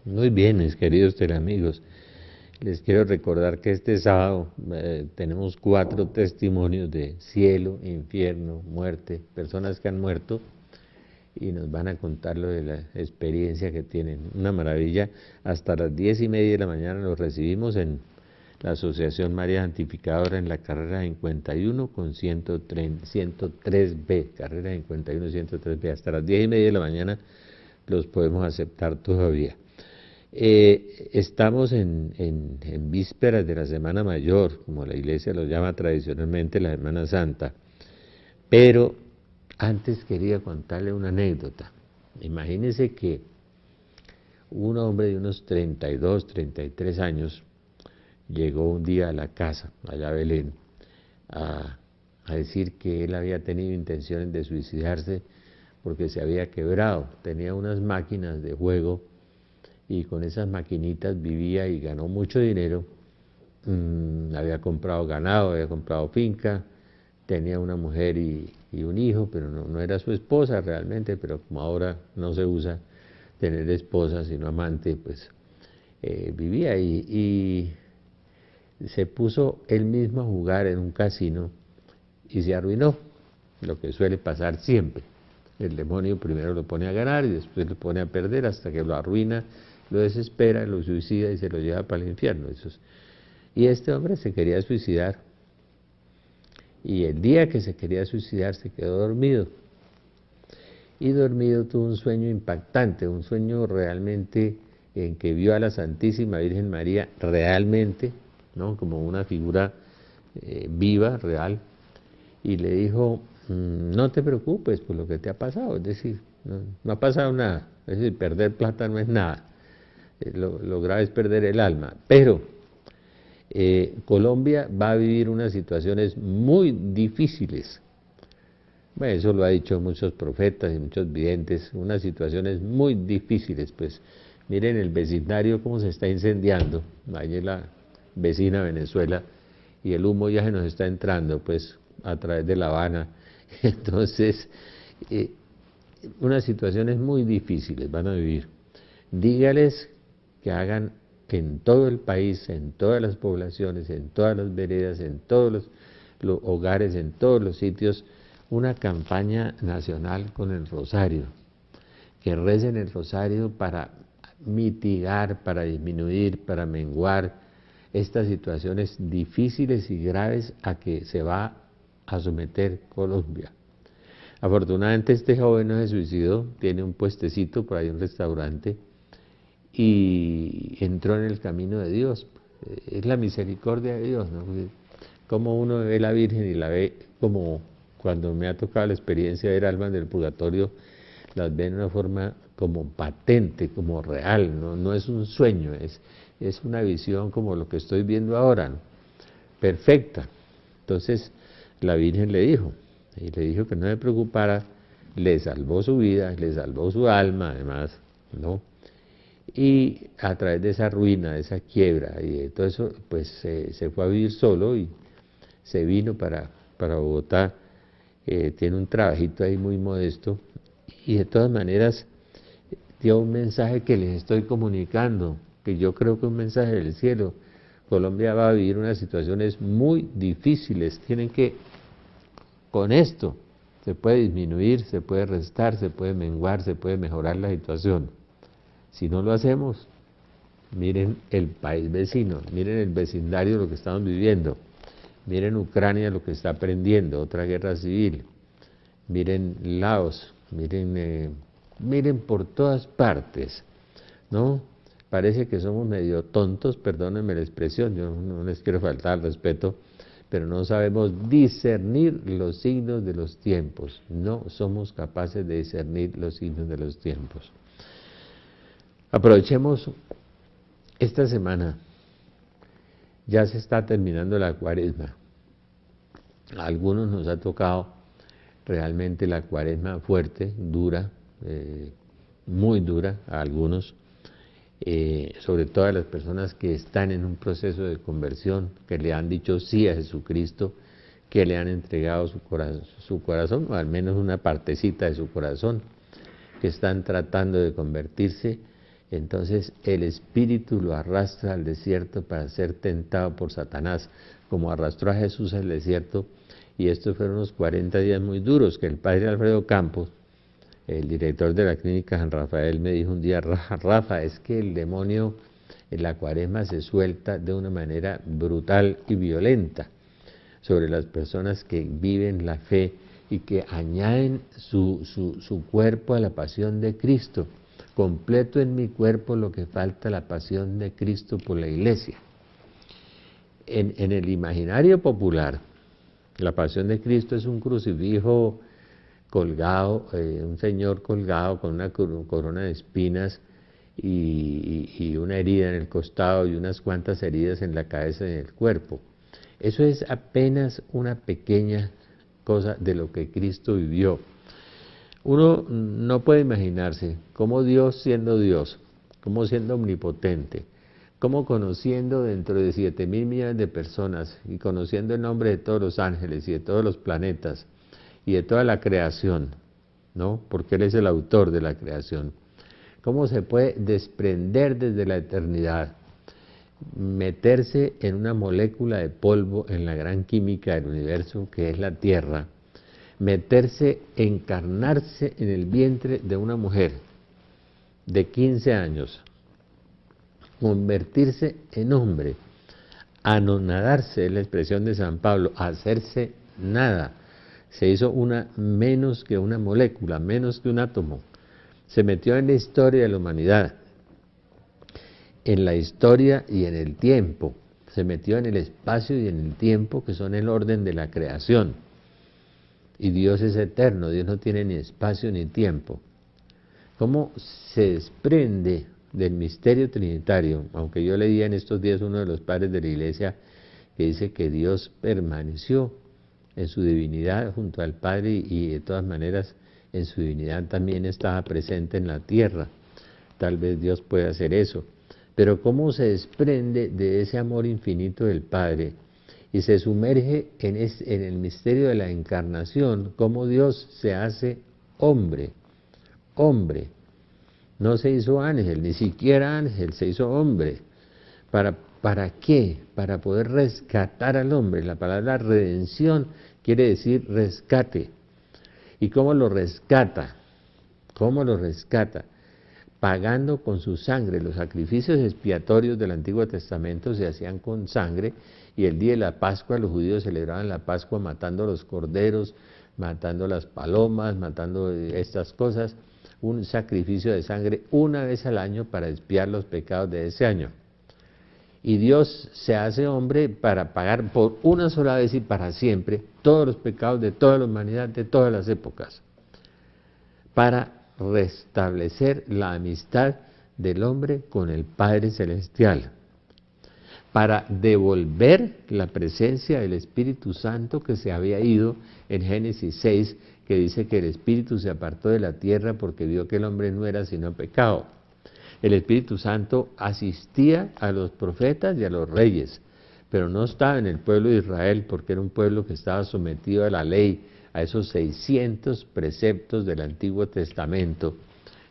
Muy bien, mis queridos teleamigos. Les quiero recordar que este sábado tenemos 4 testimonios de cielo, infierno, muerte, personas que han muerto y nos van a contar lo de la experiencia que tienen. Una maravilla. Hasta las 10:30 de la mañana los recibimos en la Asociación María Santificadora en la carrera 51 con 103B, carrera 51 103B. Hasta las 10:30 de la mañana los podemos aceptar todavía. Estamos en vísperas de la Semana Mayor, como la iglesia lo llama tradicionalmente la Semana Santa, pero antes quería contarle una anécdota. Imagínense que un hombre de unos 32, 33 años llegó un día a la casa, allá a Belén, a decir que él había tenido intenciones de suicidarse porque se había quebrado, tenía unas máquinas de juego y con esas maquinitas vivía y ganó mucho dinero. Había comprado ganado, había comprado finca, tenía una mujer y un hijo, pero no era su esposa realmente, pero como ahora no se usa tener esposa sino amante, pues vivía y se puso él mismo a jugar en un casino y se arruinó, lo que suele pasar siempre. El demonio primero lo pone a ganar y después lo pone a perder hasta que lo arruina, lo desespera, lo suicida y se lo lleva para el infierno. Y este hombre se quería suicidar. Y el día que se quería suicidar se quedó dormido. Y dormido tuvo un sueño impactante, un sueño realmente en que vio a la Santísima Virgen María realmente, ¿no? Como una figura viva, real, y le dijo, no te preocupes por lo que te ha pasado, es decir, no ha pasado nada, es decir, perder plata no es nada, lo grave es perder el alma, pero Colombia va a vivir unas situaciones muy difíciles. Bueno, eso lo ha dicho muchos profetas y muchos videntes, unas situaciones muy difíciles, pues miren el vecindario cómo se está incendiando, ahí en la vecina Venezuela, y el humo ya se nos está entrando, pues a través de La Habana. Entonces, unas situaciones muy difíciles van a vivir. Dígales que hagan en todo el país, en todas las poblaciones, en todas las veredas, en todos los hogares, en todos los sitios, una campaña nacional con el rosario, que recen el rosario para mitigar, para disminuir, para menguar estas situaciones difíciles y graves a que se va a someter Colombia. Afortunadamente este joven no se suicidó, tiene un puestecito por ahí, un restaurante, y entró en el camino de Dios. Es la misericordia de Dios, ¿no? Como uno ve la Virgen y la ve como cuando me ha tocado la experiencia de ver almas del purgatorio, las ve de una forma como patente, como real, no es un sueño, es una visión como lo que estoy viendo ahora, ¿no? Perfecta. Entonces la Virgen le dijo, y le dijo que no se preocupara, le salvó su vida, le salvó su alma además, ¿no? Y a través de esa ruina, de esa quiebra y de todo eso, pues se fue a vivir solo y se vino para Bogotá, tiene un trabajito ahí muy modesto y de todas maneras dio un mensaje que les estoy comunicando, que yo creo que es un mensaje del cielo. Colombia va a vivir unas situaciones muy difíciles, tienen que, con esto, se puede disminuir, se puede restar, se puede menguar, se puede mejorar la situación. Si no lo hacemos, miren el país vecino, miren el vecindario lo que estamos viviendo, miren Ucrania lo que está aprendiendo, otra guerra civil, miren Laos, miren por todas partes, ¿no? Parece que somos medio tontos, perdónenme la expresión, yo no les quiero faltar al respeto, pero no sabemos discernir los signos de los tiempos, no somos capaces de discernir los signos de los tiempos. Aprovechemos esta semana, ya se está terminando la cuaresma, a algunos nos ha tocado realmente la cuaresma fuerte, dura, muy dura a algunos, sobre todo a las personas que están en un proceso de conversión, que le han dicho sí a Jesucristo, que le han entregado su corazón, o al menos una partecita de su corazón, que están tratando de convertirse, Entonces el espíritu lo arrastra al desierto para ser tentado por Satanás, como arrastró a Jesús al desierto. Y estos fueron unos 40 días muy duros que el padre Alfredo Campos, el director de la clínica San Rafael, me dijo un día: Rafa, es que el demonio en la cuaresma se suelta de una manera brutal y violenta sobre las personas que viven la fe y que añaden su cuerpo a la pasión de Cristo. Completo en mi cuerpo lo que falta la pasión de Cristo por la iglesia. En el imaginario popular, la pasión de Cristo es un crucifijo colgado, un señor colgado con una corona de espinas y una herida en el costado y unas cuantas heridas en la cabeza y en el cuerpo. Eso es apenas una pequeña cosa de lo que Cristo vivió. Uno no puede imaginarse cómo Dios, cómo siendo omnipotente, cómo conociendo dentro de 7.000 millones de personas y conociendo el nombre de todos los ángeles y de todos los planetas y de toda la creación, ¿no? Porque Él es el autor de la creación. ¿Cómo se puede desprender desde la eternidad, meterse en una molécula de polvo en la gran química del universo que es la Tierra, meterse, encarnarse en el vientre de una mujer de 15 años, convertirse en hombre, anonadarse, es la expresión de San Pablo, hacerse nada, se hizo una menos que una molécula, menos que un átomo, se metió en la historia de la humanidad, en la historia y en el tiempo, se metió en el espacio y en el tiempo que son el orden de la creación. Y Dios es eterno, Dios no tiene ni espacio ni tiempo. ¿Cómo se desprende del misterio trinitario? Aunque yo leía en estos días uno de los padres de la iglesia que dice que Dios permaneció en su divinidad junto al Padre y de todas maneras en su divinidad también estaba presente en la tierra. Tal vez Dios pueda hacer eso. Pero ¿cómo se desprende de ese amor infinito del Padre y se sumerge en el misterio de la encarnación? ¿Cómo Dios se hace hombre? Hombre. No se hizo ángel, ni siquiera ángel, se hizo hombre. ¿Para qué? Para poder rescatar al hombre. La palabra redención quiere decir rescate. ¿Y cómo lo rescata? ¿Cómo lo rescata? Pagando con su sangre. Los sacrificios expiatorios del Antiguo Testamento se hacían con sangre, y el día de la Pascua los judíos celebraban la Pascua matando los corderos, matando las palomas, matando estas cosas, un sacrificio de sangre una vez al año para expiar los pecados de ese año. Y Dios se hace hombre para pagar por una sola vez y para siempre todos los pecados de toda la humanidad, de todas las épocas, para restablecer la amistad del hombre con el Padre Celestial, para devolver la presencia del Espíritu Santo que se había ido en Génesis 6, que dice que el Espíritu se apartó de la tierra porque vio que el hombre no era sino pecado. El Espíritu Santo asistía a los profetas y a los reyes, pero no estaba en el pueblo de Israel porque era un pueblo que estaba sometido a la ley, a esos 600 preceptos del Antiguo Testamento,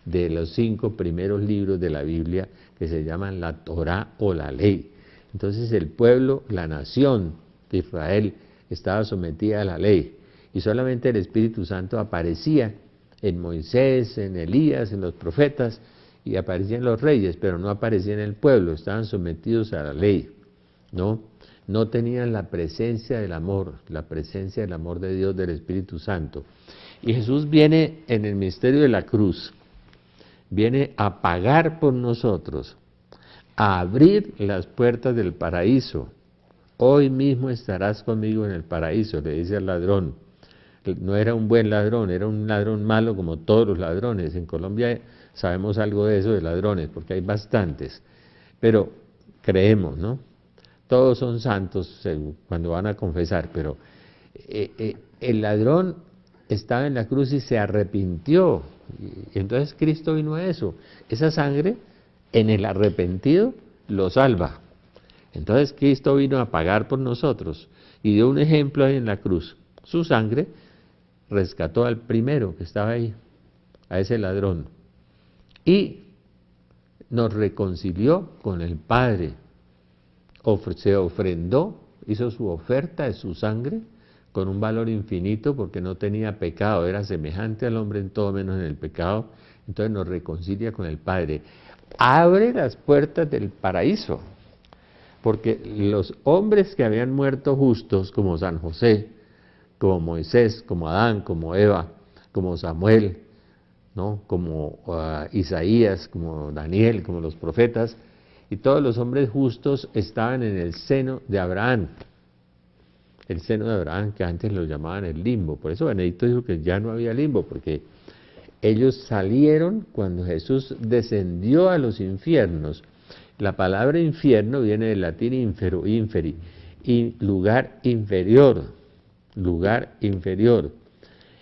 de los 5 primeros libros de la Biblia que se llaman la Torá o la ley. Entonces el pueblo, la nación de Israel, estaba sometida a la ley, y solamente el Espíritu Santo aparecía en Moisés, en Elías, en los profetas, y aparecían los reyes, pero no aparecía en el pueblo, estaban sometidos a la ley, ¿no? No tenían la presencia del amor de Dios, del Espíritu Santo. Y Jesús viene en el misterio de la cruz, viene a pagar por nosotros, a abrir las puertas del paraíso. Hoy mismo estarás conmigo en el paraíso, le dice al ladrón. No era un buen ladrón, era un ladrón malo como todos los ladrones. En Colombia sabemos algo de eso de ladrones, porque hay bastantes, pero creemos, ¿no? Todos son santos cuando van a confesar, pero el ladrón estaba en la cruz y se arrepintió, y entonces Cristo vino a eso. Esa sangre en el arrepentido lo salva. Entonces Cristo vino a pagar por nosotros y dio un ejemplo ahí en la cruz. Su sangre rescató al primero que estaba ahí, a ese ladrón, y nos reconcilió con el Padre, se ofrendó, hizo su oferta de su sangre con un valor infinito porque no tenía pecado, era semejante al hombre en todo menos en el pecado, entonces nos reconcilia con el Padre. Abre las puertas del paraíso, porque los hombres que habían muerto justos, como San José, como Moisés, como Adán, como Eva, como Samuel, ¿no? Como Isaías, como Daniel, como los profetas, y todos los hombres justos estaban en el seno de Abraham. El seno de Abraham, que antes lo llamaban el limbo. Por eso Benedicto dijo que ya no había limbo, porque ellos salieron cuando Jesús descendió a los infiernos. La palabra infierno viene del latín infero, inferi, y lugar inferior, lugar inferior.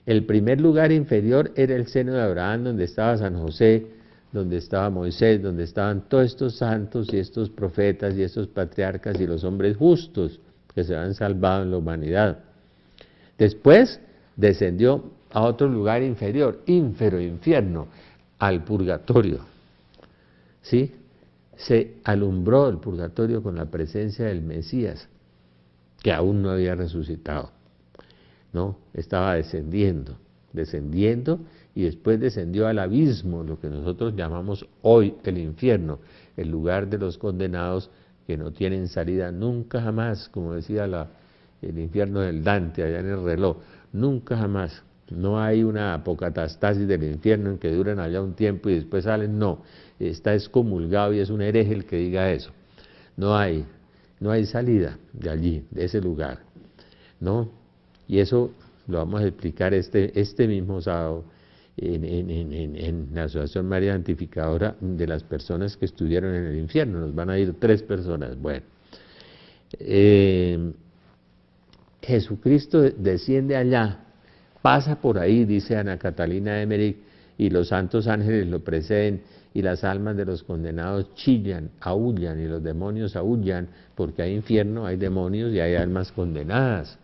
El primer lugar inferior era el seno de Abraham, donde estaba San José, donde estaba Moisés, donde estaban todos estos santos y estos profetas y estos patriarcas y los hombres justos que se han salvado en la humanidad. Después descendió a otro lugar inferior, ínfero, infierno, al purgatorio. ¿Sí? Se alumbró el purgatorio con la presencia del Mesías, que aún no había resucitado. ¿No? Estaba descendiendo y después descendió al abismo, lo que nosotros llamamos hoy el infierno, el lugar de los condenados que no tienen salida nunca jamás, como decía el infierno del Dante allá en el reloj, nunca jamás. No hay una apocatastasis del infierno en que duran allá un tiempo y después salen, no, está excomulgado y es un hereje el que diga eso. No hay salida de allí, de ese lugar, ¿no? Y eso lo vamos a explicar este mismo sábado en la Asociación María Santificadora de las personas que estuvieron en el infierno. Nos van a ir 3 personas. Bueno, Jesucristo desciende allá, pasa por ahí, dice Ana Catalina Emmerich, y los santos ángeles lo preceden, y las almas de los condenados chillan, aúllan, y los demonios aúllan, porque hay infierno, hay demonios y hay almas condenadas,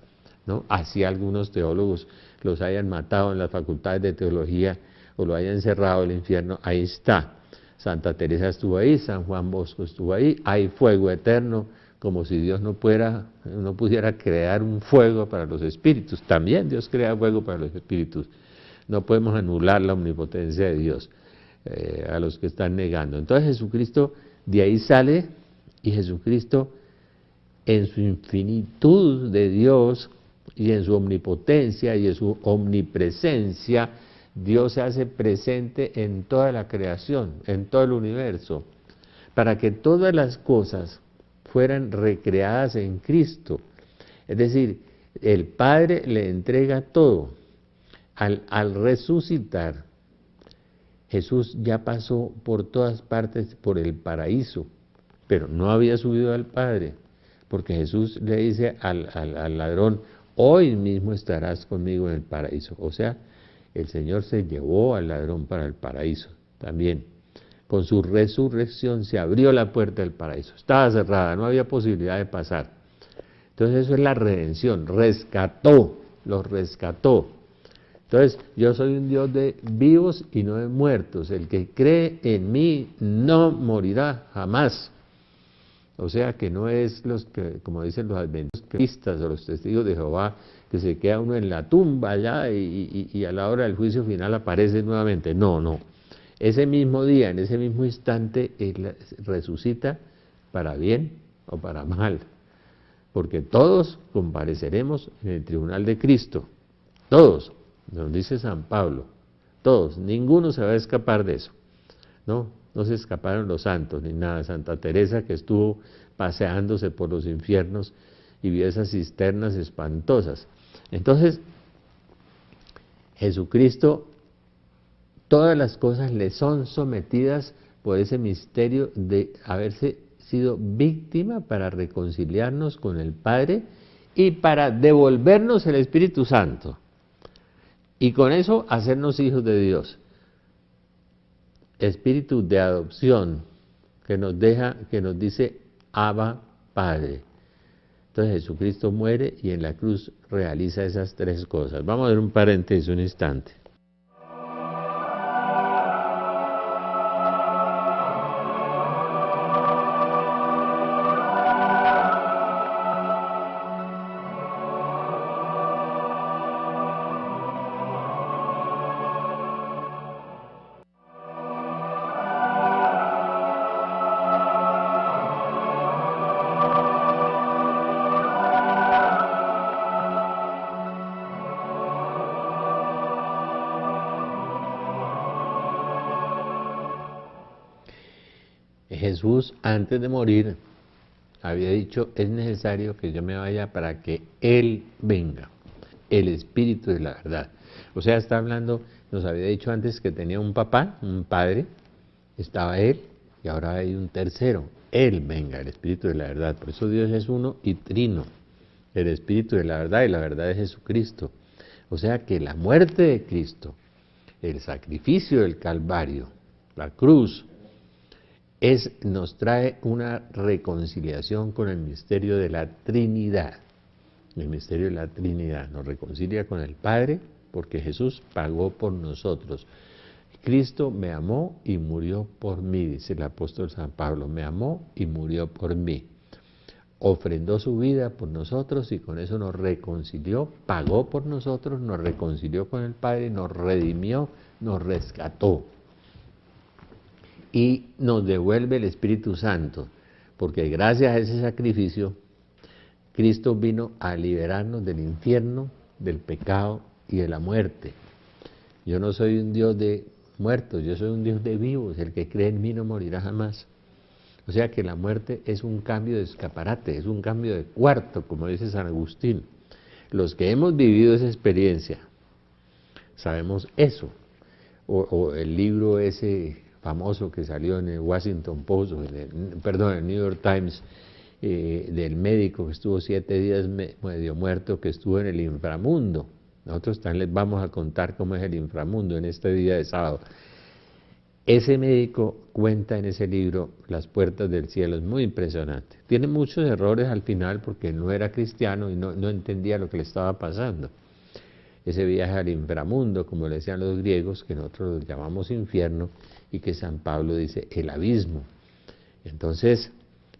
¿no? Así algunos teólogos los hayan matado en las facultades de teología o lo hayan encerrado en el infierno, ahí está. Santa Teresa estuvo ahí, San Juan Bosco estuvo ahí, hay fuego eterno, como si Dios no pudiera crear un fuego para los espíritus. También Dios crea fuego para los espíritus. No podemos anular la omnipotencia de Dios a los que están negando. Entonces Jesucristo de ahí sale, y Jesucristo en su infinitud de Dios y en su omnipotencia y en su omnipresencia, Dios se hace presente en toda la creación, en todo el universo, para que todas las cosas fueran recreadas en Cristo. Es decir, el Padre le entrega todo. Al resucitar, Jesús ya pasó por todas partes por el paraíso, pero no había subido al Padre, porque Jesús le dice al ladrón, hoy mismo estarás conmigo en el paraíso. O sea, el Señor se llevó al ladrón para el paraíso también. Con su resurrección se abrió la puerta del paraíso. Estaba cerrada, no había posibilidad de pasar. Entonces eso es la redención, los rescató. Entonces yo soy un Dios de vivos y no de muertos. El que cree en mí no morirá jamás. O sea que no es los que, como dicen los adventistas o los testigos de Jehová, que se queda uno en la tumba allá y a la hora del juicio final aparece nuevamente. No. Ese mismo día, en ese mismo instante, Él resucita para bien o para mal. Porque todos compareceremos en el tribunal de Cristo. Todos, nos dice San Pablo. Todos, ninguno se va a escapar de eso. No se escaparon los santos ni nada. Santa Teresa, que estuvo paseándose por los infiernos y vio esas cisternas espantosas. Entonces, Jesucristo, todas las cosas le son sometidas por ese misterio de haberse sido víctima para reconciliarnos con el Padre y para devolvernos el Espíritu Santo. Y con eso hacernos hijos de Dios. Espíritu de adopción que nos dice Abba Padre. Entonces Jesucristo muere y en la cruz realiza esas 3 cosas. Vamos a ver un paréntesis un instante. Jesús, antes de morir, había dicho, es necesario que yo me vaya para que Él venga, el Espíritu de la verdad. O sea, está hablando, nos había dicho antes que tenía un papá, un padre, estaba Él, y ahora hay un tercero, Él venga, el Espíritu de la verdad. Por eso Dios es uno y trino, el Espíritu de la verdad, y la verdad es Jesucristo. O sea que la muerte de Cristo, el sacrificio del Calvario, la cruz, nos trae una reconciliación con el misterio de la Trinidad. El misterio de la Trinidad nos reconcilia con el Padre porque Jesús pagó por nosotros. Cristo me amó y murió por mí, dice el apóstol San Pablo, me amó y murió por mí. Ofrendó su vida por nosotros y con eso nos reconcilió, pagó por nosotros, nos reconcilió con el Padre, nos redimió, nos rescató. Y nos devuelve el Espíritu Santo, porque gracias a ese sacrificio, Cristo vino a liberarnos del infierno, del pecado y de la muerte. Yo no soy un Dios de muertos, yo soy un Dios de vivos, el que cree en mí no morirá jamás. O sea que la muerte es un cambio de escaparate, es un cambio de cuarto, como dice San Agustín. Los que hemos vivido esa experiencia, sabemos eso. O el libro ese famoso que salió en el Washington Post, en el New York Times, del médico que estuvo 7 días medio muerto, que estuvo en el inframundo. Nosotros también les vamos a contar cómo es el inframundo en este día de sábado. Ese médico cuenta en ese libro las puertas del cielo, es muy impresionante. Tiene muchos errores al final porque no era cristiano y no entendía lo que le estaba pasando. Ese viaje al inframundo, como le decían los griegos, que nosotros lo llamamos infierno, y que San Pablo dice el abismo. Entonces,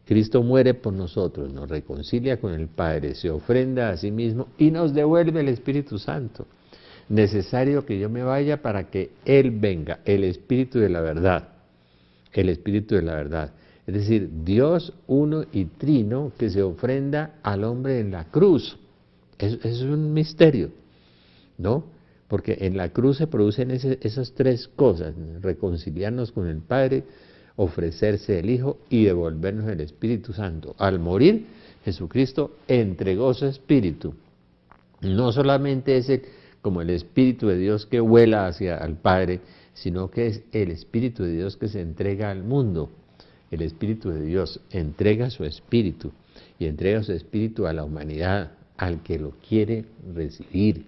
Cristo muere por nosotros, nos reconcilia con el Padre, se ofrenda a sí mismo y nos devuelve el Espíritu Santo. Necesario que yo me vaya para que Él venga, el Espíritu de la verdad, el Espíritu de la verdad. Es decir, Dios uno y trino que se ofrenda al hombre en la cruz. Es un misterio, ¿no? Porque en la cruz se producen esas tres cosas, reconciliarnos con el Padre, ofrecerse el Hijo y devolvernos el Espíritu Santo. Al morir, Jesucristo entregó su Espíritu. No solamente es como el Espíritu de Dios que vuela hacia el Padre, sino que es el Espíritu de Dios que se entrega al mundo. El Espíritu de Dios entrega su Espíritu y entrega su Espíritu a la humanidad, al que lo quiere recibir,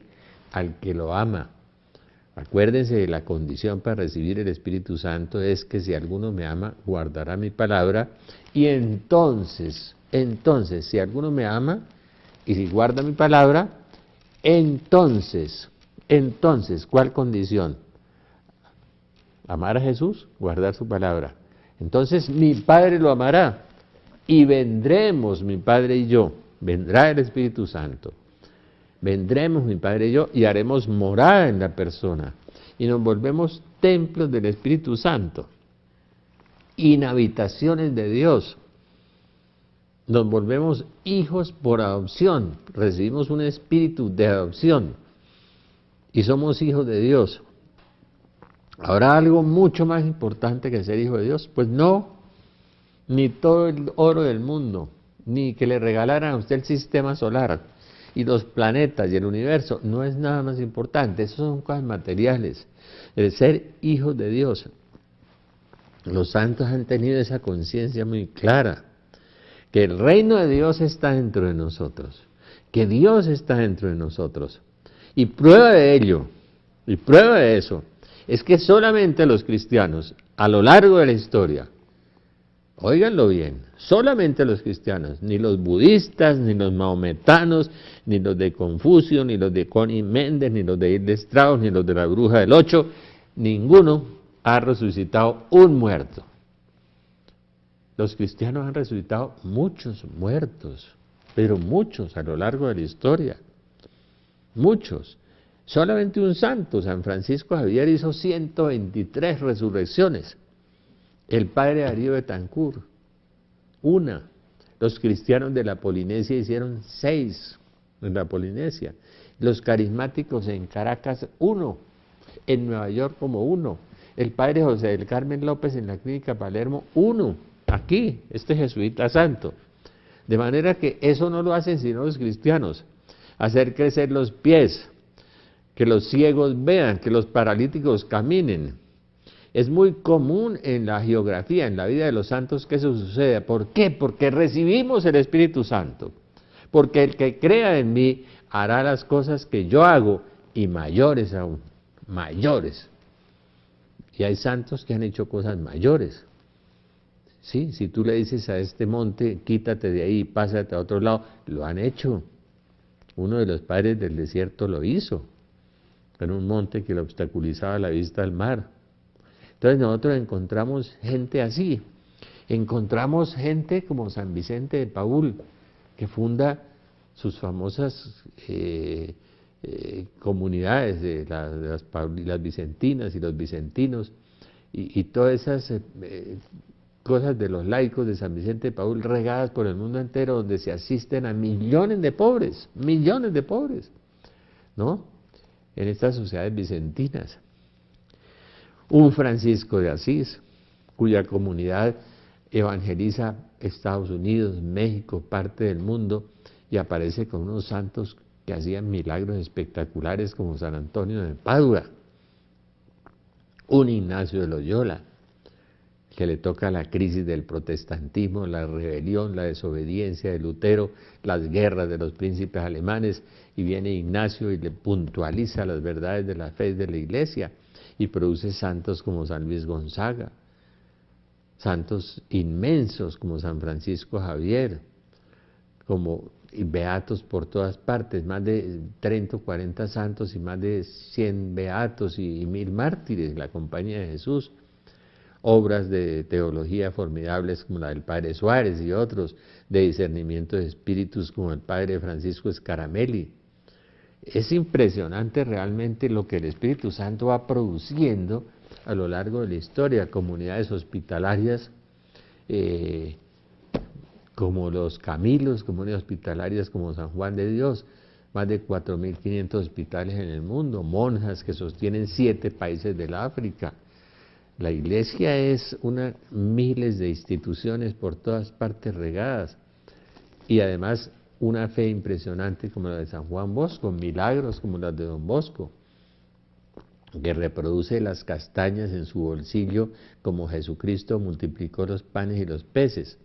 al que lo ama. Acuérdense de la condición para recibir el Espíritu Santo es que si alguno me ama, guardará mi palabra, y entonces, si alguno me ama, y si guarda mi palabra, entonces, ¿cuál condición? Amar a Jesús, guardar su palabra. Entonces mi Padre lo amará, y vendremos mi Padre y yo, vendrá el Espíritu Santo. Vendremos mi Padre y yo y haremos morada en la persona y nos volvemos templos del Espíritu Santo, inhabitaciones de Dios. Nos volvemos hijos por adopción, recibimos un espíritu de adopción y somos hijos de Dios. ¿Habrá algo mucho más importante que ser hijo de Dios? Pues no, ni todo el oro del mundo, ni que le regalaran a usted el sistema solar y los planetas y el universo, no es nada más importante, eso son cosas materiales. El ser hijos de Dios, los santos han tenido esa conciencia muy clara, que el reino de Dios está dentro de nosotros, que Dios está dentro de nosotros, y prueba de ello, y prueba de eso, es que solamente los cristianos, a lo largo de la historia, óiganlo bien, solamente los cristianos, ni los budistas, ni los mahometanos, ni los de Confucio, ni los de Connie Méndez, ni los de Hilde Strauss, ni los de la Bruja del Ocho, ninguno ha resucitado un muerto. Los cristianos han resucitado muchos muertos, pero muchos a lo largo de la historia, muchos. Solamente un santo, San Francisco Javier, hizo 123 resurrecciones. El padre Darío Betancourt, una. Los cristianos de la Polinesia hicieron 6 en la Polinesia. Los carismáticos en Caracas, 1. En Nueva York como 1. El padre José del Carmen López en la Clínica Palermo, 1. aquí, este jesuita santo. De manera que eso no lo hacen sino los cristianos, hacer crecer los pies, que los ciegos vean, que los paralíticos caminen. Es muy común en la geografía, en la vida de los santos, que eso suceda. ¿Por qué? Porque recibimos el Espíritu Santo. Porque el que crea en mí hará las cosas que yo hago y mayores aún, mayores. Y hay santos que han hecho cosas mayores. Sí, si tú le dices a este monte, quítate de ahí y pásate a otro lado, lo han hecho. Uno de los padres del desierto lo hizo, en un monte que le obstaculizaba la vista al mar. Entonces nosotros encontramos gente así, encontramos gente como San Vicente de Paúl, que funda sus famosas comunidades de las vicentinas y los vicentinos, y todas esas cosas de los laicos de San Vicente de Paúl regadas por el mundo entero, donde se asisten a millones de pobres, ¿no? En estas sociedades vicentinas. Un Francisco de Asís, cuya comunidad evangeliza Estados Unidos, México, parte del mundo, y aparece con unos santos que hacían milagros espectaculares como San Antonio de Padua. Un Ignacio de Loyola, que le toca la crisis del protestantismo, la rebelión, la desobediencia de Lutero, las guerras de los príncipes alemanes, y viene Ignacio y le puntualiza las verdades de la fe de la Iglesia, y produce santos como San Luis Gonzaga, santos inmensos como San Francisco Javier, como beatos por todas partes, más de 30 o 40 santos y más de 100 beatos y 1000 mártires, la compañía de Jesús. Obras de teología formidables como la del Padre Suárez y otros, de discernimiento de espíritus como el Padre Francisco Scaramelli. Es impresionante realmente lo que el Espíritu Santo va produciendo a lo largo de la historia, comunidades hospitalarias como los Camilos, comunidades hospitalarias como San Juan de Dios, más de 4.500 hospitales en el mundo, monjas que sostienen 7 países del África. La Iglesia es miles de instituciones por todas partes regadas, y además una fe impresionante como la de San Juan Bosco, milagros como las de Don Bosco, que reproduce las castañas en su bolsillo como Jesucristo multiplicó los panes y los peces,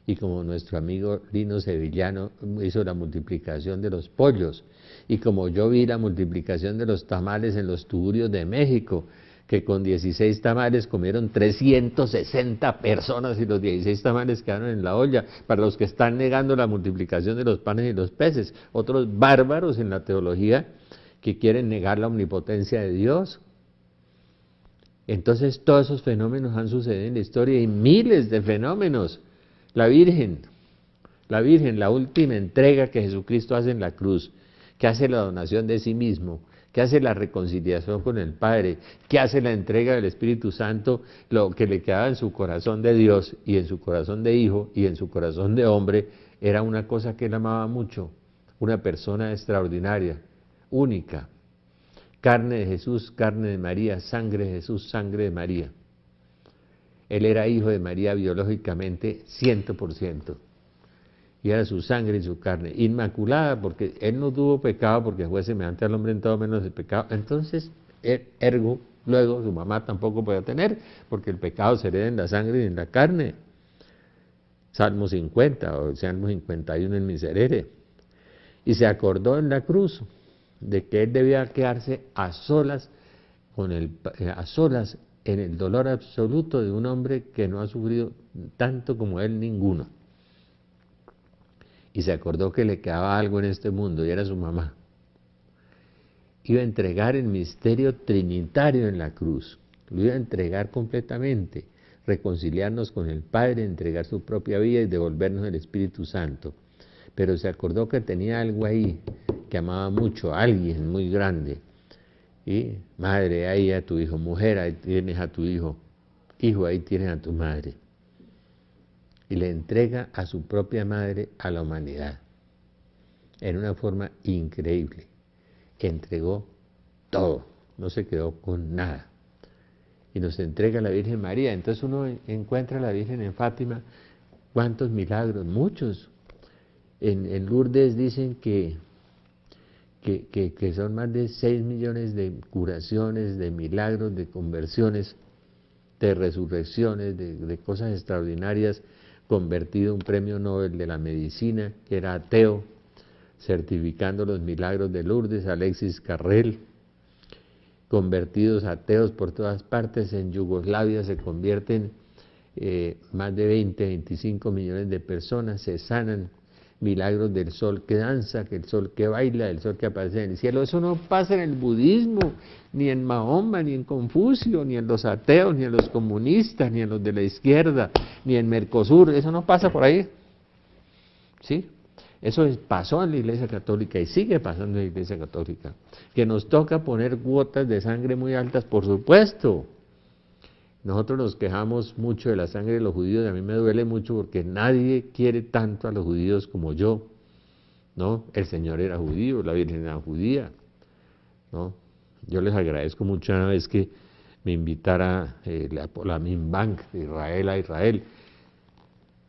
y como nuestro amigo Lino Sevillano hizo la multiplicación de los pollos, y como yo vi la multiplicación de los tamales en los tuburios de México, que con 16 tamales comieron 360 personas y los 16 tamales quedaron en la olla, para los que están negando la multiplicación de los panes y los peces, otros bárbaros en la teología que quieren negar la omnipotencia de Dios. Entonces todos esos fenómenos han sucedido en la historia y miles de fenómenos. La Virgen, la última entrega que Jesucristo hace en la cruz, que hace la donación de sí mismo, que hace la reconciliación con el Padre, que hace la entrega del Espíritu Santo, lo que le quedaba en su corazón de Dios y en su corazón de hijo y en su corazón de hombre, era una cosa que él amaba mucho, una persona extraordinaria, única, carne de Jesús, carne de María, sangre de Jesús, sangre de María. Él era hijo de María biológicamente 100%. Y era su sangre y su carne, inmaculada, porque él no tuvo pecado, porque fue semejante al hombre en todo menos el pecado. Entonces, ergo, luego su mamá tampoco podía tener, porque el pecado se hereda en la sangre y en la carne. Salmo 50 o Salmo 51 en Miserere. Y se acordó en la cruz de que él debía quedarse a solas en el dolor absoluto de un hombre que no ha sufrido tanto como él ninguno. Y se acordó que le quedaba algo en este mundo, y era su mamá. Iba a entregar el misterio trinitario en la cruz, lo iba a entregar completamente, reconciliarnos con el Padre, entregar su propia vida y devolvernos el Espíritu Santo. Pero se acordó que tenía algo ahí, que amaba mucho, a alguien muy grande. Y madre, ahí a tu hijo, mujer, ahí tienes a tu hijo, hijo, ahí tienes a tu madre. Y le entrega a su propia madre a la humanidad, en una forma increíble. Entregó todo, no se quedó con nada. y nos entrega a la Virgen María. Entonces uno encuentra a la Virgen en Fátima, ¿cuántos milagros? Muchos. En Lourdes dicen que son más de 6 millones de curaciones, de milagros, de conversiones, de resurrecciones, de cosas extraordinarias, convertido un premio Nobel de la medicina, que era ateo, certificando los milagros de Lourdes, Alexis Carrel, convertidos ateos por todas partes. En Yugoslavia se convierten más de 25 millones de personas, se sanan, milagros del sol que danza, que el sol que baila, el sol que aparece en el cielo. Eso no pasa en el budismo, ni en Mahoma, ni en Confucio, ni en los ateos, ni en los comunistas, ni en los de la izquierda, ni en Mercosur. Eso no pasa por ahí, ¿sí? Eso pasó en la Iglesia Católica y sigue pasando en la Iglesia Católica. Que nos toca poner cuotas de sangre muy altas, por supuesto. Nosotros nos quejamos mucho de la sangre de los judíos, y a mí me duele mucho porque nadie quiere tanto a los judíos como yo, ¿no? El Señor era judío, la Virgen era judía, ¿no? Yo les agradezco mucho una vez que me invitara la Minbank de Israel a Israel,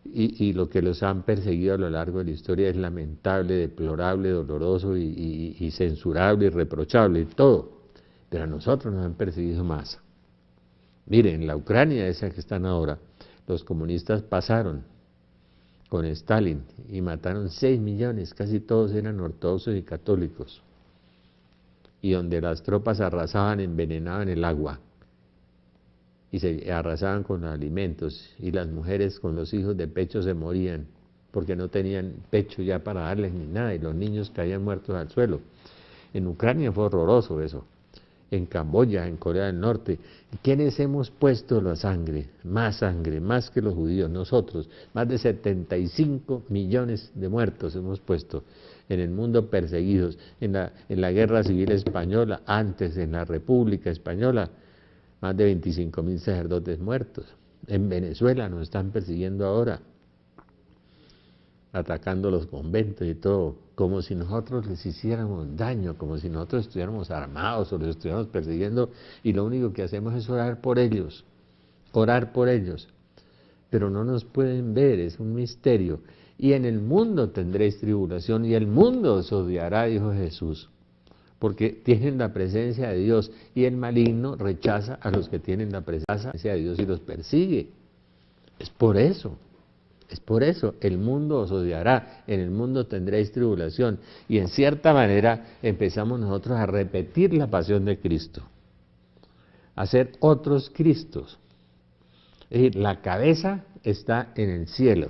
y lo que los han perseguido a lo largo de la historia es lamentable, deplorable, doloroso y censurable y reprochable y todo, pero a nosotros nos han perseguido más. Miren, la Ucrania esa que están ahora, los comunistas pasaron con Stalin y mataron 6 millones, casi todos eran ortodoxos y católicos, y donde las tropas arrasaban, envenenaban el agua, y se arrasaban con los alimentos, y las mujeres con los hijos de pecho se morían, porque no tenían pecho ya para darles ni nada, y los niños caían muertos al suelo. En Ucrania fue horroroso eso. En Camboya, en Corea del Norte. ¿Quiénes hemos puesto la sangre? Más que los judíos, nosotros. Más de 75 millones de muertos hemos puesto en el mundo perseguidos. En la Guerra Civil Española, antes en la República Española, más de 25.000 sacerdotes muertos. En Venezuela nos están persiguiendo ahora, atacando los conventos y todo, como si nosotros les hiciéramos daño, como si nosotros estuviéramos armados o los estuviéramos persiguiendo, y lo único que hacemos es orar por ellos, pero no nos pueden ver, es un misterio. Y en el mundo tendréis tribulación, y el mundo os odiará, dijo Jesús, porque tienen la presencia de Dios, y el maligno rechaza a los que tienen la presencia de Dios y los persigue. Es por eso, el mundo os odiará, en el mundo tendréis tribulación, y en cierta manera empezamos nosotros a repetir la pasión de Cristo, a ser otros Cristos. Es decir, la cabeza está en el cielo.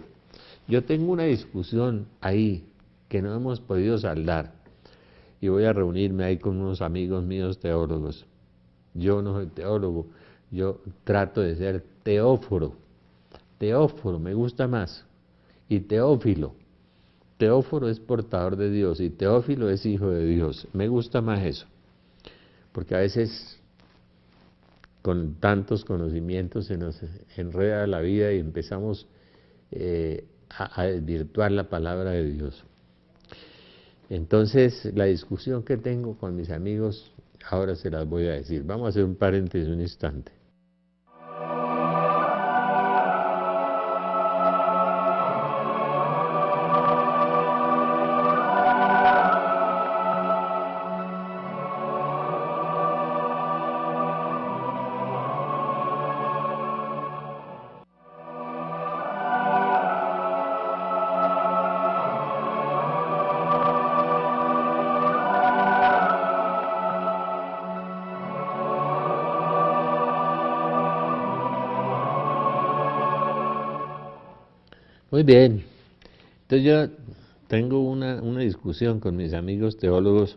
Yo tengo una discusión ahí que no hemos podido saldar, y voy a reunirme ahí con unos amigos míos teólogos. Yo no soy teólogo, yo trato de ser teóforo. Teóforo me gusta más, y Teófilo. Teóforo es portador de Dios y Teófilo es hijo de Dios. Me gusta más eso, porque a veces con tantos conocimientos se nos enreda la vida y empezamos a desvirtuar la palabra de Dios. Entonces, la discusión que tengo con mis amigos, ahora se las voy a decir. Vamos a hacer un paréntesis un instante. Muy bien, entonces yo tengo una discusión con mis amigos teólogos,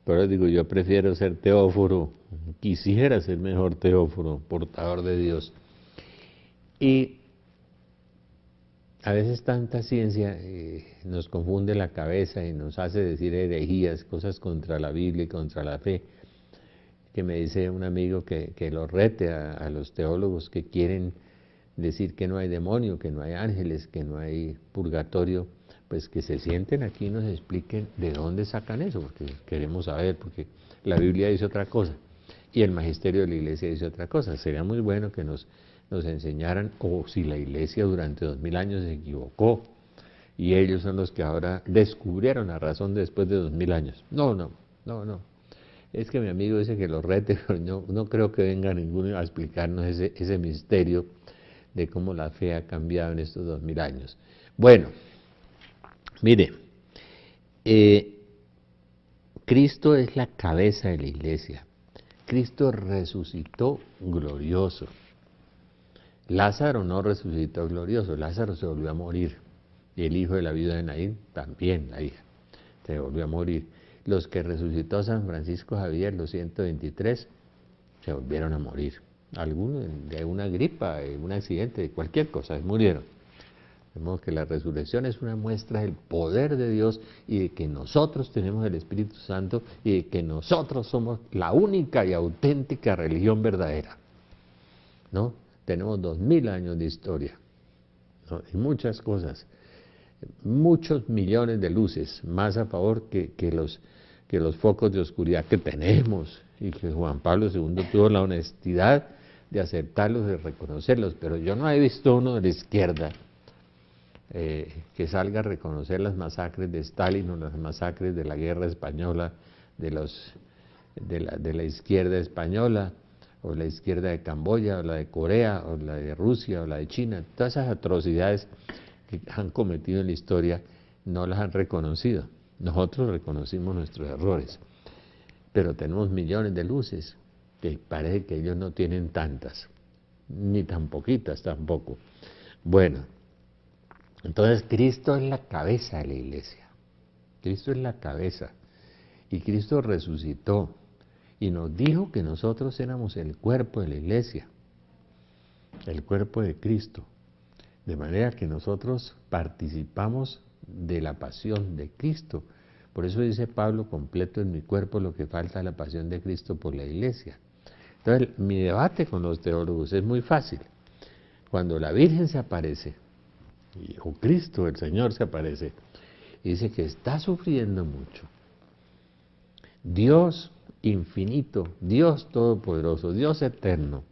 pero digo, yo prefiero ser teóforo, quisiera ser mejor teóforo, portador de Dios. Y a veces tanta ciencia nos confunde la cabeza y nos hace decir herejías, cosas contra la Biblia y contra la fe, que me dice un amigo que lo rete a los teólogos que quieren decir que no hay demonio, que no hay ángeles, que no hay purgatorio, pues que se sienten aquí y nos expliquen de dónde sacan eso, porque queremos saber, porque la Biblia dice otra cosa. Y el magisterio de la iglesia dice otra cosa. Sería muy bueno que nos enseñaran, o si la iglesia durante 2000 años se equivocó, y ellos son los que ahora descubrieron la razón después de 2000 años. No. Es que mi amigo dice que los rete, pero no creo que venga ninguno a explicarnos ese misterio de cómo la fe ha cambiado en estos 2000 años. Bueno, mire, Cristo es la cabeza de la iglesia. Cristo resucitó glorioso. Lázaro no resucitó glorioso, Lázaro se volvió a morir. Y el hijo de la viuda de Naín, también la hija, se volvió a morir. Los que resucitó San Francisco Javier, los 123, se volvieron a morir. Algunos de una gripa, de un accidente, de cualquier cosa, murieron. De modo que la resurrección es una muestra del poder de Dios y de que nosotros tenemos el Espíritu Santo y de que nosotros somos la única y auténtica religión verdadera, ¿no? Tenemos 2000 años de historia, ¿no? Y muchas cosas, muchos millones de luces, más a favor que los focos de oscuridad que tenemos, y que Juan Pablo II tuvo la honestidad de aceptarlos, de reconocerlos, pero yo no he visto uno de la izquierda que salga a reconocer las masacres de Stalin o las masacres de la guerra española, de la izquierda española, o la izquierda de Camboya, o la de Corea, o la de Rusia, o la de China. Todas esas atrocidades que han cometido en la historia no las han reconocido. Nosotros reconocimos nuestros errores, pero tenemos millones de luces que parece que ellos no tienen tantas, ni tan poquitas tampoco. Bueno, entonces Cristo es la cabeza de la iglesia. Cristo es la cabeza. Y Cristo resucitó y nos dijo que nosotros éramos el cuerpo de la iglesia, el cuerpo de Cristo. De manera que nosotros participamos de la pasión de Cristo. Por eso dice Pablo, completo en mi cuerpo lo que falta la pasión de Cristo por la iglesia. Entonces, mi debate con los teólogos es muy fácil. Cuando la Virgen se aparece, o Cristo, el Señor, se aparece, y dice que está sufriendo mucho, Dios infinito, Dios todopoderoso, Dios eterno,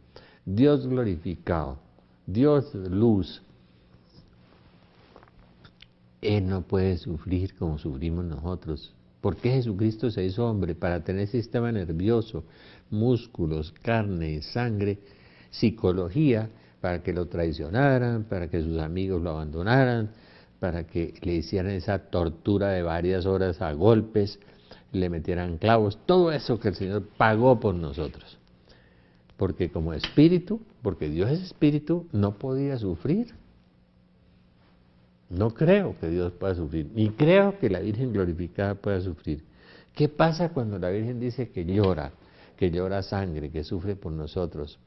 Dios glorificado, Dios luz, Él no puede sufrir como sufrimos nosotros. ¿Por qué Jesucristo se hizo hombre? Para tener sistema nervioso, músculos, carne, sangre, psicología, para que lo traicionaran, para que sus amigos lo abandonaran, para que le hicieran esa tortura de varias horas a golpes, le metieran clavos, todo eso que el Señor pagó por nosotros. Porque como espíritu, porque Dios es espíritu, no podía sufrir. No creo que Dios pueda sufrir, ni creo que la Virgen glorificada pueda sufrir. ¿Qué pasa cuando la Virgen dice que llora sangre, que sufre por nosotros?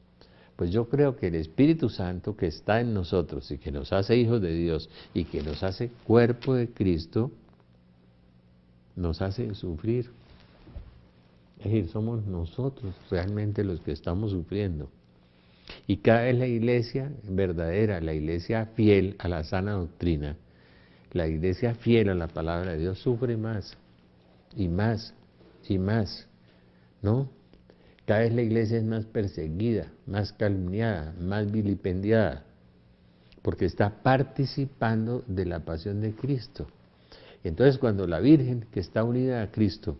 Pues yo creo que el Espíritu Santo que está en nosotros y que nos hace hijos de Dios y que nos hace cuerpo de Cristo, nos hace sufrir. Es decir, somos nosotros realmente los que estamos sufriendo. Y cada vez la iglesia verdadera, la iglesia fiel a la sana doctrina, la iglesia fiel a la palabra de Dios sufre más y más y más, ¿no? Cada vez la iglesia es más perseguida, más calumniada, más vilipendiada, porque está participando de la pasión de Cristo. Entonces cuando la Virgen, que está unida a Cristo,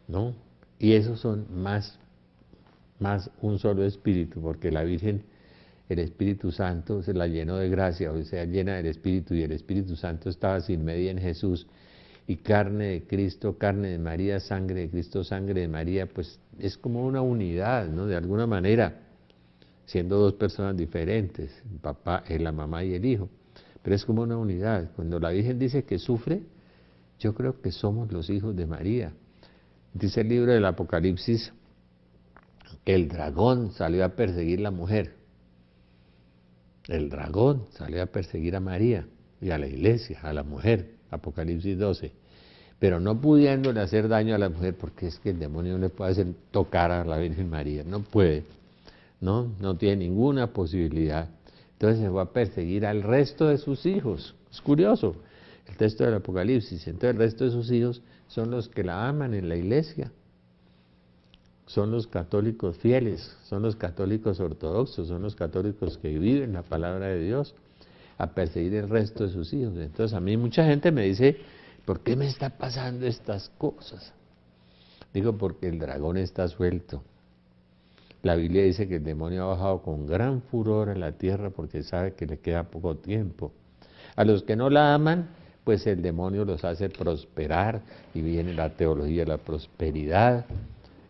¿no? Y esos son más un solo espíritu, porque la Virgen, el Espíritu Santo se la llenó de gracia, o sea, llena del Espíritu, y el Espíritu Santo estaba sin medida en Jesús, y carne de Cristo, carne de María, sangre de Cristo, sangre de María, pues es como una unidad, ¿no? De alguna manera, siendo dos personas diferentes, el papá, la mamá y el hijo, pero es como una unidad. Cuando la Virgen dice que sufre, yo creo que somos los hijos de María. Dice el libro del Apocalipsis, el dragón salió a perseguir a la mujer. El dragón salió a perseguir a María y a la iglesia, a la mujer, Apocalipsis 12. Pero no pudiéndole hacer daño a la mujer, porque es que el demonio no le puede hacer tocar a la Virgen María, no puede, no tiene ninguna posibilidad. Entonces se fue a perseguir al resto de sus hijos. Es curioso, el texto del Apocalipsis. Entonces el resto de sus hijos son los que la aman en la iglesia. son los católicos fieles, son los católicos ortodoxos, son los católicos que viven la palabra de Dios, a perseguir el resto de sus hijos. Entonces a mí mucha gente me dice, ¿por qué me está pasando estas cosas? Digo, porque el dragón está suelto. La Biblia dice que el demonio ha bajado con gran furor a la tierra porque sabe que le queda poco tiempo. A los que no la aman, pues el demonio los hace prosperar, y viene la teología de la prosperidad,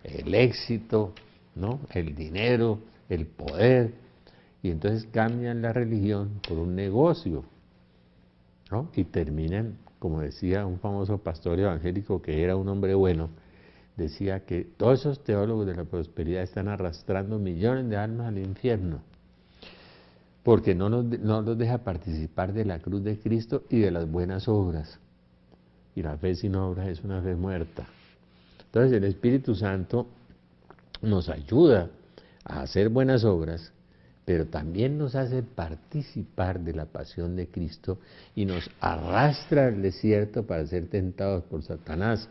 el éxito, ¿no? El dinero, el poder, y entonces cambian la religión por un negocio, ¿no? Y terminan, como decía un famoso pastor evangélico que era un hombre bueno, decía que todos esos teólogos de la prosperidad están arrastrando millones de almas al infierno, porque no los deja participar de la cruz de Cristo y de las buenas obras. Y la fe sin obras es una fe muerta. Entonces el Espíritu Santo nos ayuda a hacer buenas obras, pero también nos hace participar de la pasión de Cristo y nos arrastra al desierto para ser tentados por Satanás,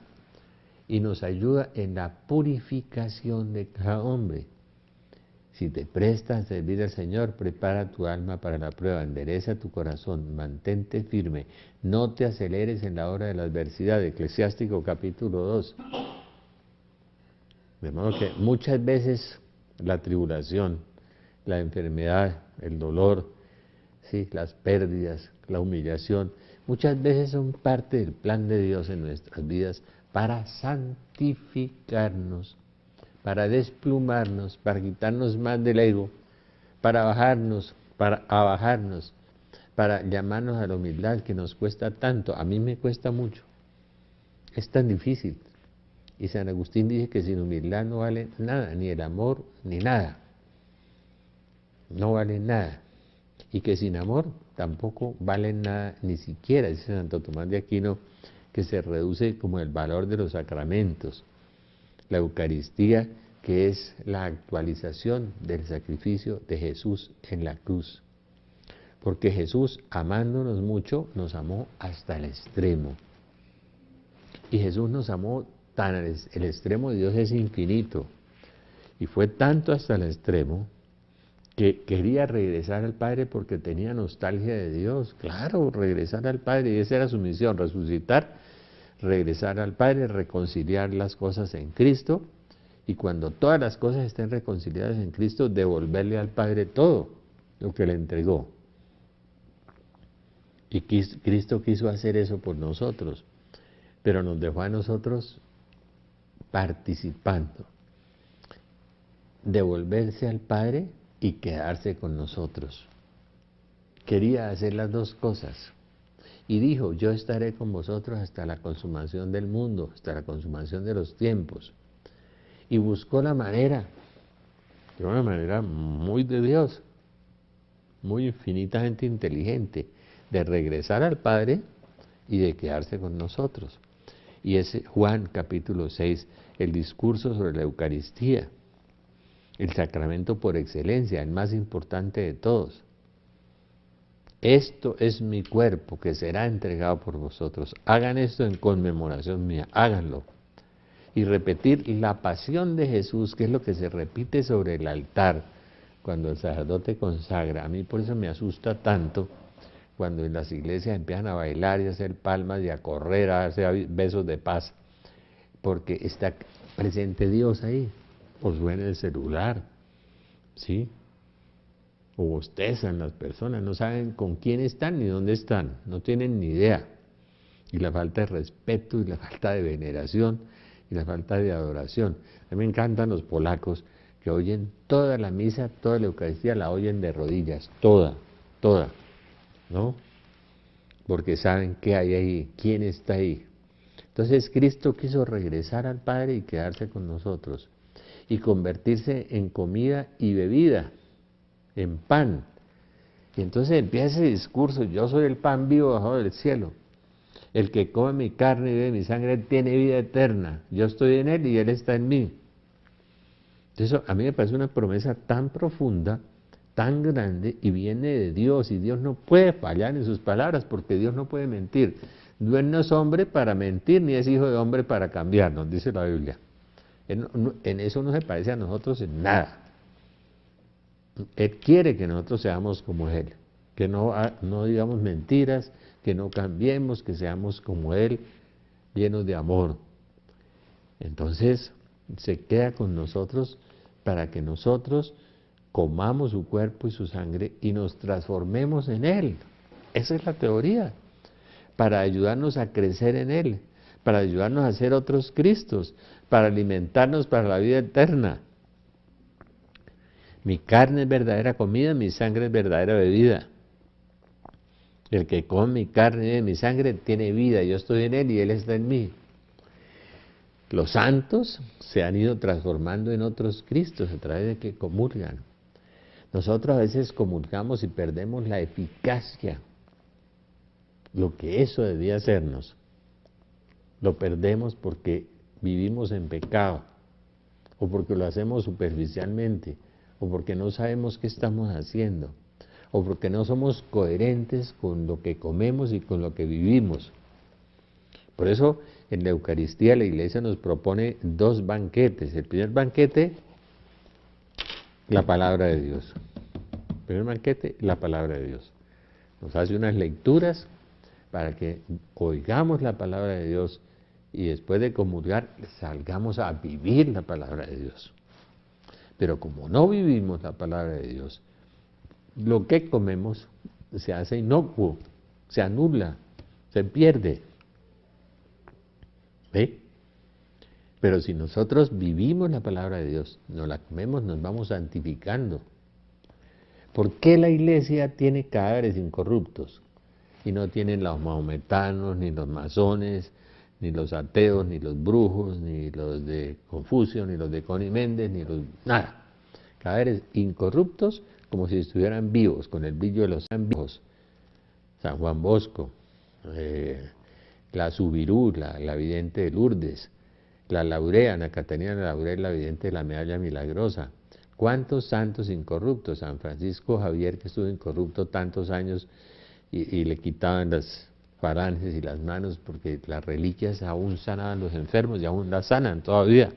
y nos ayuda en la purificación de cada hombre. Si te prestas a servir al Señor, prepara tu alma para la prueba, endereza tu corazón, mantente firme, no te aceleres en la hora de la adversidad. Eclesiástico capítulo 2. De modo que muchas veces la tribulación, la enfermedad, el dolor, ¿sí?, las pérdidas, la humillación, muchas veces son parte del plan de Dios en nuestras vidas para santificarnos, para desplumarnos, para quitarnos más del ego, para bajarnos, para abajarnos, para llamarnos a la humildad que nos cuesta tanto. A mí me cuesta mucho, es tan difícil. Y San Agustín dice que sin humildad no vale nada, ni el amor, ni nada. No vale nada. Y que sin amor tampoco vale nada, ni siquiera, dice Santo Tomás de Aquino, que se reduce como el valor de los sacramentos. La Eucaristía, que es la actualización del sacrificio de Jesús en la cruz. Porque Jesús, amándonos mucho, nos amó hasta el extremo. Y Jesús nos amó tan el extremo de Dios es infinito. Y fue tanto hasta el extremo que quería regresar al Padre porque tenía nostalgia de Dios. Claro, regresar al Padre, y esa era su misión, resucitar, regresar al Padre, reconciliar las cosas en Cristo, y cuando todas las cosas estén reconciliadas en Cristo, devolverle al Padre todo lo que le entregó. Y Cristo quiso hacer eso por nosotros, pero nos dejó a nosotros participando, devolverse al Padre y quedarse con nosotros. Quería hacer las dos cosas. Y dijo, yo estaré con vosotros hasta la consumación del mundo, hasta la consumación de los tiempos. Y buscó la manera, de una manera muy de Dios, muy infinitamente inteligente, de regresar al Padre y de quedarse con nosotros. Y es Juan capítulo 6, el discurso sobre la Eucaristía, el sacramento por excelencia, el más importante de todos. Esto es mi cuerpo que será entregado por vosotros. Hagan esto en conmemoración mía, háganlo. Y repetir la pasión de Jesús, que es lo que se repite sobre el altar cuando el sacerdote consagra. A mí por eso me asusta tanto cuando en las iglesias empiezan a bailar y a hacer palmas y a correr, a hacer besos de paz, porque está presente Dios ahí, o suena el celular, ¿sí? O bostezan las personas, no saben con quién están ni dónde están, no tienen ni idea. Y la falta de respeto y la falta de veneración y la falta de adoración. A mí me encantan los polacos que oyen toda la misa, toda la Eucaristía, la oyen de rodillas, toda, ¿no? Porque saben qué hay ahí, quién está ahí. Entonces Cristo quiso regresar al Padre y quedarse con nosotros y convertirse en comida y bebida, en pan. Y entonces empieza ese discurso, yo soy el pan vivo bajado del cielo. El que come mi carne y bebe mi sangre tiene vida eterna. Yo estoy en él y él está en mí. Entonces a mí me parece una promesa tan profunda, tan grande, y viene de Dios, y Dios no puede fallar en sus palabras porque Dios no puede mentir. Dios no es hombre para mentir, ni es hijo de hombre para cambiar, nos dice la Biblia. En eso no se parece a nosotros en nada. Él quiere que nosotros seamos como Él, que no digamos mentiras, que no cambiemos, que seamos como Él, llenos de amor. Entonces, se queda con nosotros para que nosotros comamos su cuerpo y su sangre y nos transformemos en Él. Esa es la teoría, para ayudarnos a crecer en Él, para ayudarnos a ser otros Cristos, para alimentarnos para la vida eterna. Mi carne es verdadera comida, mi sangre es verdadera bebida. El que come mi carne y mi sangre tiene vida, yo estoy en Él y Él está en mí. Los santos se han ido transformando en otros Cristos a través de que comulgan. Nosotros a veces comulgamos y perdemos la eficacia, lo que eso debía hacernos. Lo perdemos porque vivimos en pecado, o porque lo hacemos superficialmente, o porque no sabemos qué estamos haciendo, o porque no somos coherentes con lo que comemos y con lo que vivimos. Por eso en la Eucaristía la Iglesia nos propone 2 banquetes. El primer banquete, la palabra de Dios. El primer banquete, la palabra de Dios. Nos hace unas lecturas para que oigamos la palabra de Dios y después de comulgar salgamos a vivir la palabra de Dios. Pero como no vivimos la palabra de Dios, lo que comemos se hace inocuo, se anula, se pierde. ¿Ve? Pero si nosotros vivimos la palabra de Dios, nos la comemos, nos vamos santificando. ¿Por qué la Iglesia tiene cadáveres incorruptos? Y no tienen los mahometanos, ni los masones, ni los ateos, ni los brujos, ni los de Confucio, ni los de Connie Méndez, ni los... nada. Cadáveres incorruptos como si estuvieran vivos, con el brillo de los vivos. San Juan Bosco, la Subirú, la vidente de Lourdes, la Laurea, Ana Catalina Laurea, la vidente de la medalla milagrosa. ¿Cuántos santos incorruptos? San Francisco Javier, que estuvo incorrupto tantos años y le quitaban las falanges y las manos porque las reliquias aún sanaban a los enfermos y aún las sanan todavía.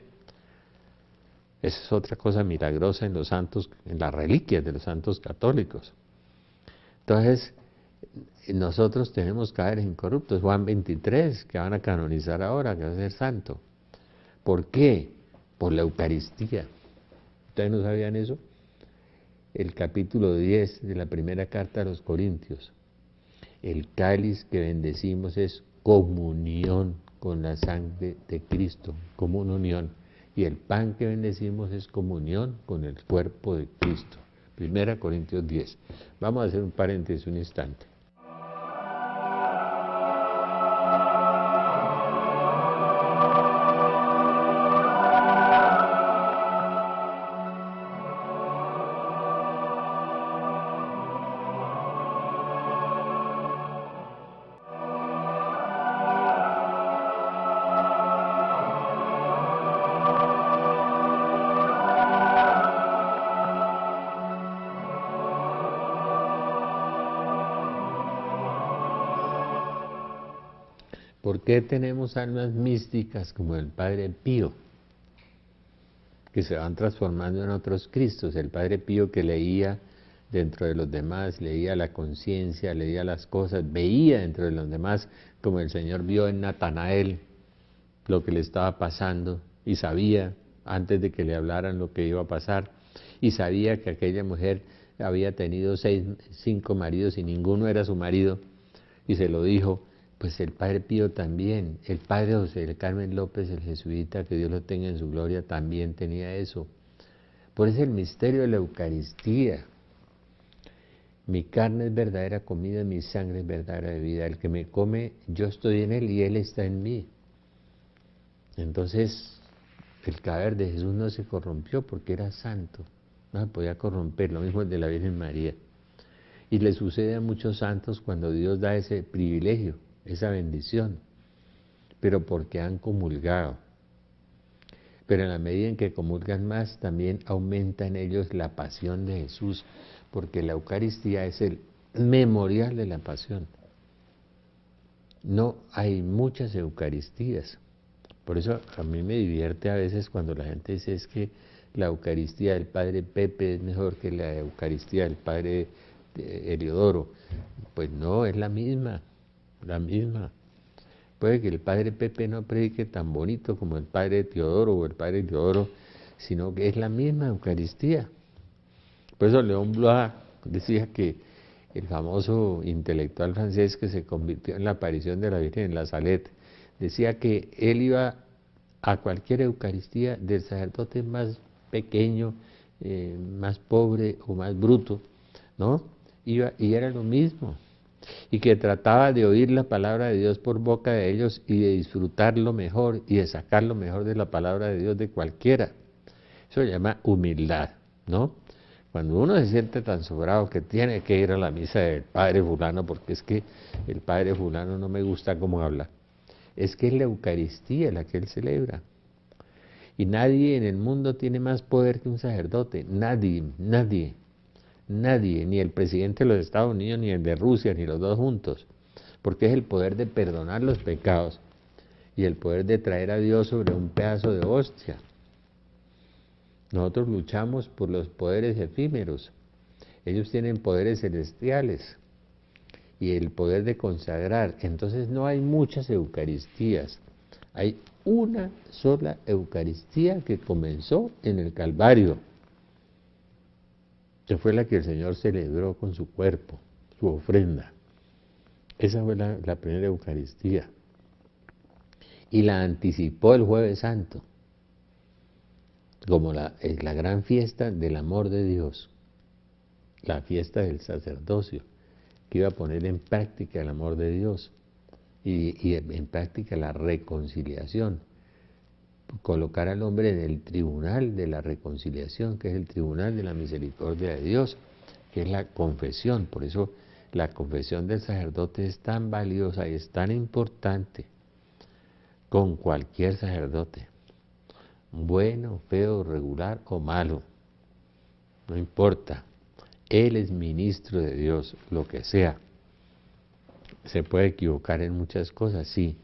Esa es otra cosa milagrosa en los santos, en las reliquias de los santos católicos. Entonces, nosotros tenemos cadáveres incorruptos. Juan 23, que van a canonizar ahora, que va a ser santo. ¿Por qué? Por la Eucaristía. ¿Ustedes no sabían eso? El capítulo 10 de la primera carta a los Corintios. El cáliz que bendecimos es comunión con la sangre de Cristo, como una unión. Y el pan que bendecimos es comunión con el cuerpo de Cristo. 1 Corintios 10. Vamos a hacer un paréntesis un instante. ¿Por qué tenemos almas místicas como el Padre Pío, que se van transformando en otros Cristos? El Padre Pío que leía dentro de los demás, leía la conciencia, leía las cosas, veía dentro de los demás, como el Señor vio en Natanael lo que le estaba pasando y sabía antes de que le hablaran lo que iba a pasar, y sabía que aquella mujer había tenido 5 maridos y ninguno era su marido, y se lo dijo. Pues el Padre Pío también, el Padre José del Carmen López, el jesuita, que Dios lo tenga en su gloria, también tenía eso. Por eso el misterio de la Eucaristía. Mi carne es verdadera comida, mi sangre es verdadera bebida. El que me come, yo estoy en él y él está en mí. Entonces, el cadáver de Jesús no se corrompió porque era santo. No se podía corromper, lo mismo el de la Virgen María. Y le sucede a muchos santos cuando Dios da ese privilegio, esa bendición, pero porque han comulgado. Pero en la medida en que comulgan más, también aumenta en ellos la pasión de Jesús, porque la Eucaristía es el memorial de la pasión. No hay muchas Eucaristías, Por eso a mí me divierte a veces cuando la gente dice es que la Eucaristía del Padre Pepe es mejor que la Eucaristía del Padre Heliodoro. Pues no, es la misma, la misma. Puede que el Padre Pepe no predique tan bonito como el Padre Teodoro o el Padre Teodoro, sino que es la misma Eucaristía. Por eso León Blois decía que el famoso intelectual francés que se convirtió en la aparición de la Virgen en la Salette, decía que él iba a cualquier Eucaristía del sacerdote más pequeño, más pobre o más bruto, ¿no? Iba, y era lo mismo, y que trataba de oír la palabra de Dios por boca de ellos y de disfrutar lo mejor y de sacar lo mejor de la palabra de Dios de cualquiera. Eso se llama humildad, ¿no? Cuando uno se siente tan sobrado que tiene que ir a la misa del Padre fulano, porque es que el Padre fulano no me gusta cómo habla, es que es la Eucaristía la que él celebra. Y nadie en el mundo tiene más poder que un sacerdote, nadie, nadie, nadie, ni el presidente de los Estados Unidos, ni el de Rusia, ni los dos juntos, porque es el poder de perdonar los pecados y el poder de traer a Dios sobre un pedazo de hostia. Nosotros luchamos por los poderes efímeros, ellos tienen poderes celestiales y el poder de consagrar. Entonces no hay muchas Eucaristías, hay una sola Eucaristía que comenzó en el Calvario, que fue la que el Señor celebró con su cuerpo, su ofrenda. Esa fue la primera Eucaristía y la anticipó el Jueves Santo como la gran fiesta del amor de Dios, la fiesta del sacerdocio, que iba a poner en práctica el amor de Dios y en práctica la reconciliación, colocar al hombre en el tribunal de la reconciliación, que es el tribunal de la misericordia de Dios, que es la confesión. Por eso la confesión del sacerdote es tan valiosa y es tan importante con cualquier sacerdote, bueno, feo, regular o malo, no importa, él es ministro de Dios, lo que sea. Se puede equivocar en muchas cosas, sí,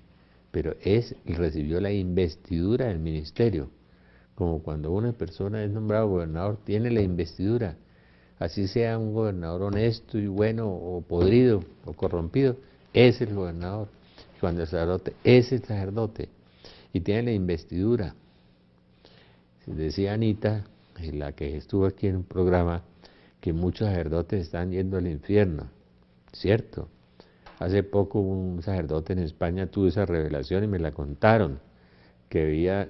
pero recibió la investidura del ministerio, como cuando una persona es nombrado gobernador, tiene la investidura, así sea un gobernador honesto y bueno, o podrido, o corrompido, es el gobernador. Cuando el sacerdote es el sacerdote, y tiene la investidura. Decía Anita, la que estuvo aquí en un programa, que muchos sacerdotes están yendo al infierno, ¿cierto? Hace poco un sacerdote en España tuvo esa revelación y me la contaron, que había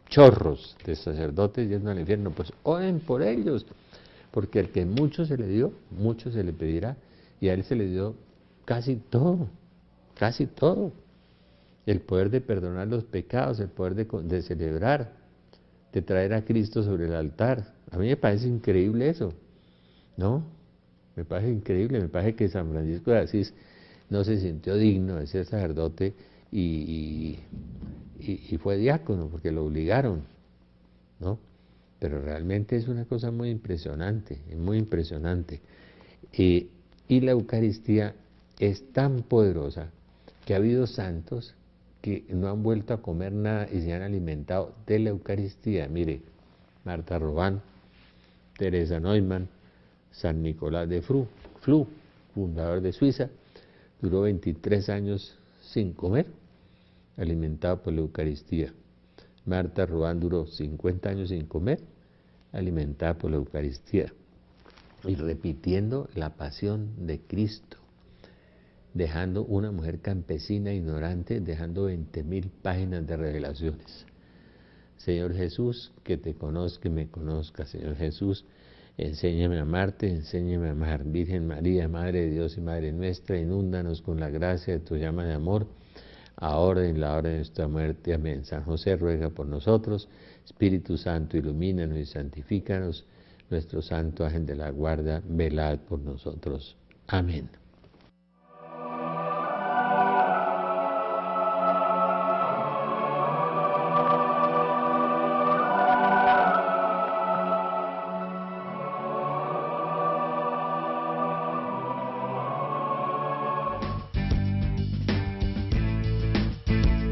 chorros de sacerdotes yendo al infierno. Pues oren por ellos, porque al que mucho se le dio, mucho se le pedirá, y a él se le dio casi todo, casi todo. El poder de perdonar los pecados, el poder de celebrar, de traer a Cristo sobre el altar. A mí me parece increíble eso, ¿no? Me parece increíble, me parece que San Francisco de Asís no se sintió digno de ser sacerdote y fue diácono porque lo obligaron, ¿no? Pero realmente es una cosa muy impresionante, muy impresionante. Y la Eucaristía es tan poderosa que ha habido santos que no han vuelto a comer nada y se han alimentado de la Eucaristía. Mire, Marta Robán, Teresa Neumann, San Nicolás de Flu, fundador de Suiza, duró 23 años sin comer, alimentado por la Eucaristía. Marta Robán duró 50 años sin comer, alimentada por la Eucaristía, y repitiendo la pasión de Cristo, dejando una mujer campesina ignorante, dejando 20.000 páginas de revelaciones. Señor Jesús, que te conozca, que me conozca. Señor Jesús, enséñame a amarte, enséñame a amar. Virgen María, Madre de Dios y Madre nuestra, inúndanos con la gracia de tu llama de amor, ahora y en la hora de nuestra muerte. Amén. San José, ruega por nosotros. Espíritu Santo, ilumínanos y santifícanos. Nuestro santo ángel de la guarda, velad por nosotros. Amén.